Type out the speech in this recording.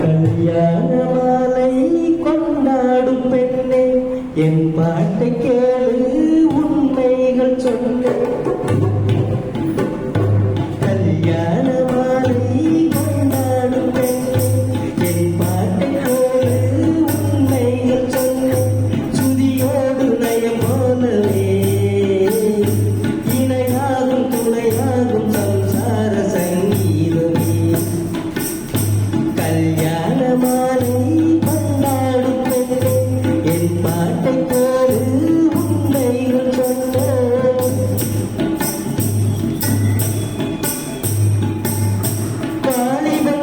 கல்யாண மாலை கொண்டாடும் பெண்ணே என் பாட்டை கேளு உண்மைகள் சொன்னேன் கல்யாண மாலை கொண்டாடும் பெண்ணே என் பாட்டை கேளு உண்மைகள் சொன்னேன் சுதியோடு நயம் போலவே இணையாகும் துணையாகும் சம்சார சங்கீதமே கல்யாண மாலை கொண்டாடும் பெண்ணே என் பாட்டை போடு உண்மைகள் சொன்னேன் வாலிப